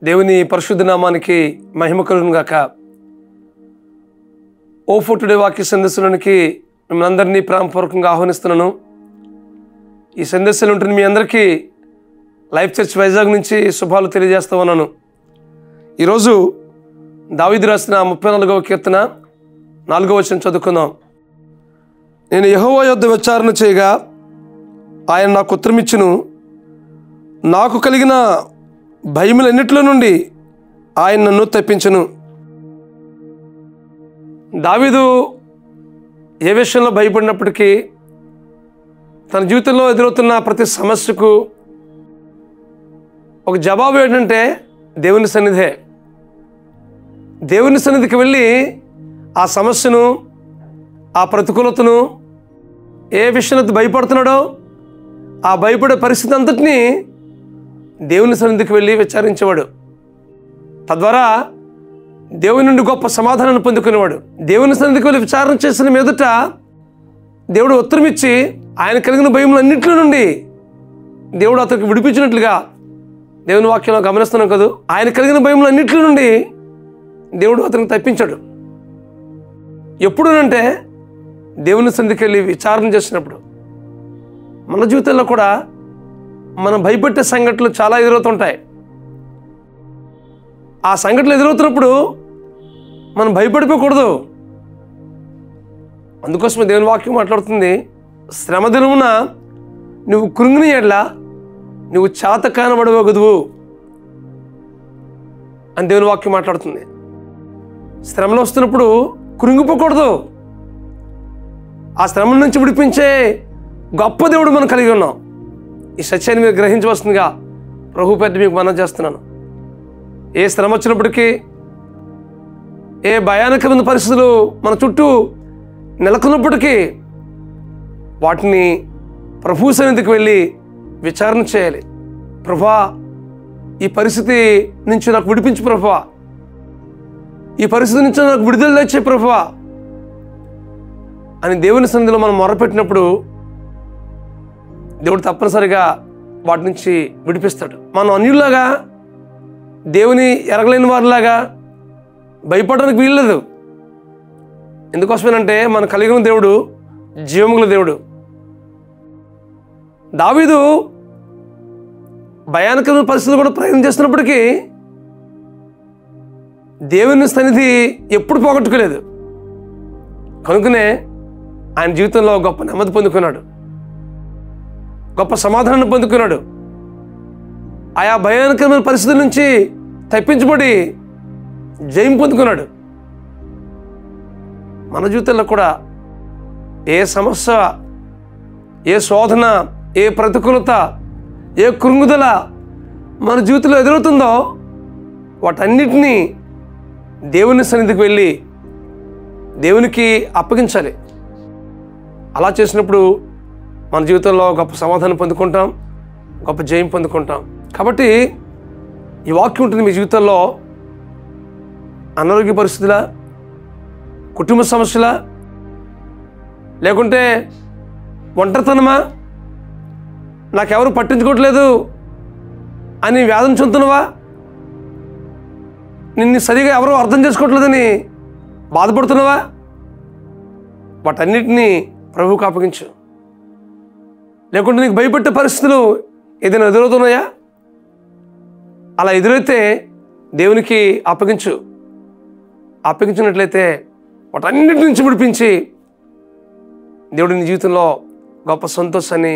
దేవుని పరిశుద్ధ నామానికి మహిమ కలుగును గాక. ఓ ఫర్ టుడే వాక్య సందేశంలోనికి మిమ్మల్ని అందరినీ ప్రేమపూర్వకంగా ఆహ్వానిస్తున్నాను. ఈ సందేశాలు ఉంటుంది మీ అందరికీ లైఫ్ చర్చ్ వైజాగ్ నుంచి శుభాలు తెలియజేస్తా ఉన్నాను. ఈరోజు దావీదు రాసిన 34వ కీర్తన 4వ వచనం చదువుకుందాం. నేను యెహోవా యొద్ద విచారణ చేయగా ఆయన నాకు ఉత్తరమిచ్చును. నాకు కలిగిన భయములన్నిటిలో నుండి ఆయన నన్ను తప్పించును. దావీదు ఏ విషయంలో భయపడినప్పటికీ తన జీవితంలో ఎదురవుతున్న ప్రతి సమస్యకు ఒక జవాబు ఏంటంటే దేవుని సన్నిధే. దేవుని సన్నిధికి వెళ్ళి ఆ సమస్యను, ఆ ప్రతికూలతను, ఏ విషయంలో భయపడుతున్నాడో ఆ భయపడే పరిస్థితి అంతటినీ దేవుని సన్నిధికి వెళ్ళి విచారించేవాడు. తద్వారా దేవుని నుండి గొప్ప సమాధానాన్ని పొందుకునేవాడు. దేవుని సన్నిధికి వెళ్ళి విచారణ చేసిన మీదట దేవుడు ఉత్తరం ఇచ్చి ఆయన కలిగిన భయములన్నింటిలో నుండి దేవుడు అతనికి విడిపించినట్లుగా దేవుని వాక్యంలో గమనిస్తున్నాం కదా. ఆయన కలిగిన భయములన్నింటిలో నుండి దేవుడు అతనికి తప్పించాడు. ఎప్పుడునంటే దేవుని సన్నిధికి వెళ్ళి విచారణ చేసినప్పుడు. మన జీవితంలో కూడా మనం భయపెట్టే సంఘటనలు చాలా ఎదురవుతుంటాయి. ఆ సంఘటనలు ఎదురవుతున్నప్పుడు మనం భయపడిపోకూడదు. అందుకోసమే దేవుని వాక్యం మాట్లాడుతుంది, శ్రమ దినమున నువ్వు కృంగిన ఎడల నువ్వు చేత కానబడవగదువు అని దేవుని వాక్యం మాట్లాడుతుంది. శ్రమలు వస్తున్నప్పుడు కృంగిపోకూడదు. ఆ శ్రమ నుంచి విడిపించే గొప్ప దేవుడు మనం కలిగి ఉన్నాం. ఈ సత్యాన్ని మీరు గ్రహించవలసిందిగా ప్రభు పేరిట మీకు మనవి చేస్తున్నాను. ఏ శ్రమ వచ్చినప్పటికీ, ఏ భయానకమైన పరిస్థితులు మన చుట్టూ నెలకొన్నప్పటికీ వాటిని ప్రభు సన్నిధికి వెళ్ళి విచారణ చేయాలి. ప్రభువా, ఈ పరిస్థితి నుంచి నాకు విడిపించు ప్రభువా, ఈ పరిస్థితి నుంచి నాకు విడుదల తెచ్చే ప్రభువా అని దేవుని సన్నిధిలో మనం మొరపెట్టినప్పుడు దేవుడు తప్పనిసరిగా వాటి నుంచి విడిపిస్తాడు. మనం అన్యుల్లాగా, దేవుని ఎరగలేని వారిలాగా భయపడడానికి వీల్లేదు. ఎందుకోసమేనంటే మన కలిగిన దేవుడు జీవముల దేవుడు. దావీదు భయానకమైన పరిస్థితులు కూడా ప్రయత్నం చేస్తున్నప్పటికీ దేవుని సన్నిధి ఎప్పుడు పోగొట్టుకోలేదు. కనుకనే ఆయన జీవితంలో గొప్ప నెమ్మది పొందుకున్నాడు, గొప్ప సమాధానాన్ని పొందుకున్నాడు. ఆయా భయానకమైన పరిస్థితుల నుంచి తప్పించబడి జయం పొందుకున్నాడు. మన జీవితంలో కూడా ఏ సమస్య, ఏ శోధన, ఏ ప్రతికూలత, ఏ కృంగుదల మన జీవితంలో ఎదురవుతుందో వాటన్నిటినీ దేవుని సన్నిధికి వెళ్ళి దేవునికి అప్పగించాలి. అలా చేసినప్పుడు మన జీవితంలో గొప్ప సమాధానం పొందుకుంటాం, గొప్ప జయం పొందుకుంటాం. కాబట్టి ఈ వాక్యం ఉంటుంది మీ జీవితంలో అనారోగ్య పరిస్థితుల, కుటుంబ సమస్యల, లేకుంటే ఒంటరితనమా, నాకెవరు పట్టించుకోవట్లేదు అని వేదన చెందుతున్నావా, నిన్ను సరిగా ఎవరో అర్థం చేసుకోవట్లేదని బాధపడుతున్నావా, వాటన్నిటినీ ప్రభువుకు అప్పగించు. లేకుంటే నీకు భయపెట్టే పరిస్థితులు ఏదైనా ఎదురవుతున్నాయా, అలా ఎదురైతే దేవునికి అప్పగించు. అప్పగించినట్లయితే వాటన్నిటి నుంచి విడిపించి దేవుడు నీ జీవితంలో గొప్ప సంతోషాన్ని,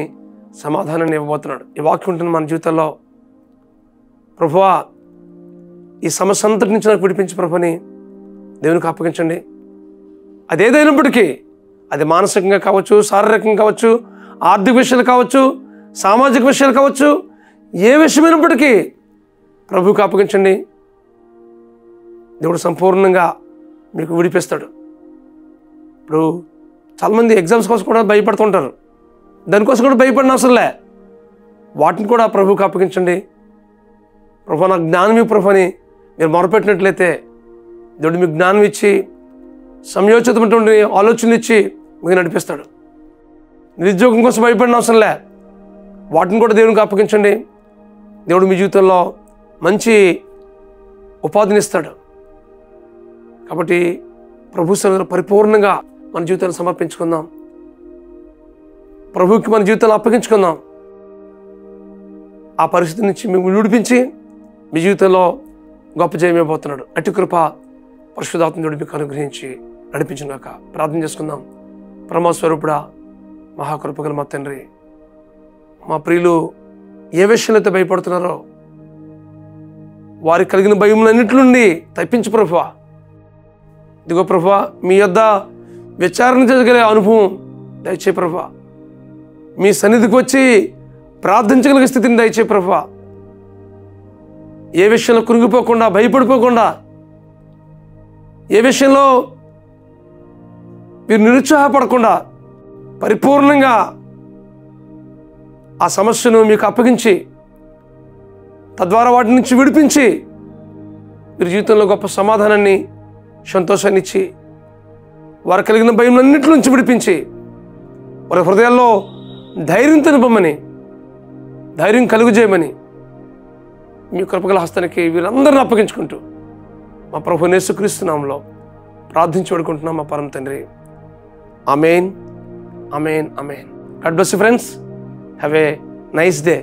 సమాధానాన్ని ఇవ్వబోతున్నాడు. ఈ వాక్యం ఉంటుంది మన జీవితంలో. ప్రభువా, ఈ సమస్య అంతటి నుంచి నాకు విడిపించి ప్రభుని దేవునికి అప్పగించండి. అదేదైనప్పటికీ, అది మానసికంగా కావచ్చు, శారీరకంగా కావచ్చు, ఆర్థిక విషయాలు కావచ్చు, సామాజిక విషయాలు కావచ్చు, ఏ విషయమైనప్పటికీ ప్రభువుకి అప్పగించండి. దేవుడు సంపూర్ణంగా మీకు విడిపిస్తాడు. ఇప్పుడు చాలామంది ఎగ్జామ్స్ కోసం కూడా భయపడుతుంటారు. దానికోసం కూడా భయపడిన అవసరం లే. వాటిని కూడా ప్రభువుకి అప్పగించండి. ప్రభు, నాకు జ్ఞానం ఇవ్వు ప్రభు అని మీరు మొరపెట్టినట్లయితే దేవుడు మీకు జ్ఞానం ఇచ్చి, సంయోచితమైనటువంటి ఆలోచనలు ఇచ్చి మీకు నడిపిస్తాడు. నిరుద్యోగం కోసం భయపడిన అవసరం లే. వాటిని కూడా దేవునికి అప్పగించండి. దేవుడు మీ జీవితంలో మంచి ఉపాధినిస్తాడు. కాబట్టి ప్రభు సన్నిధిలో పరిపూర్ణంగా మన జీవితాన్ని సమర్పించుకుందాం. ప్రభువుకి మన జీవితాన్ని అప్పగించుకుందాం. ఆ పరిస్థితి నుంచి మిమ్మల్ని విడిపించి మీ జీవితంలో గొప్ప జయమైపోతున్నాడు. అటు కృప పరిశుద్ధాత్మ మీకు అనుగ్రహించి నడిపించుగాక. ప్రార్థన చేసుకుందాం. పరమస్వరూపుడా, మహాకృపగల మా తండ్రి, మా ప్రియులు ఏ విషయంలో అయితే భయపడుతున్నారో వారికి కలిగిన భయములన్నిటి నుండి తప్పించు ప్రభువా. ఇదిగో ప్రభువా, మీ యొద్ద విచారణ చేయగలిగే అనుభవం దయచే ప్రభువా. మీ సన్నిధికి వచ్చి ప్రార్థించగలిగే స్థితిని దయచే ప్రభువా. ఏ విషయంలో కృంగిపోకుండా, భయపడిపోకుండా, ఏ విషయంలో మీరు నిరుత్సాహపడకుండా పరిపూర్ణంగా ఆ సమస్యను మీకు అప్పగించి తద్వారా వాటి నుంచి విడిపించి మీరు జీవితంలో గొప్ప సమాధానాన్ని, సంతోషాన్ని ఇచ్చి వారు కలిగిన భయంలన్నింటి నుంచి విడిపించి వారి హృదయాల్లో ధైర్యం నింపమని, ధైర్యం కలుగజేయమని మీ కృపగల హస్తానికి వీరందరిని అప్పగించుకుంటూ మా ప్రభువైన యేసుక్రీస్తు నామములో ప్రార్థించి వేడుకుంటున్నాం మా పరమ తండ్రి. ఆమేన్, ఆమేన్, ఆమేన్. God bless you friends. Have a nice day.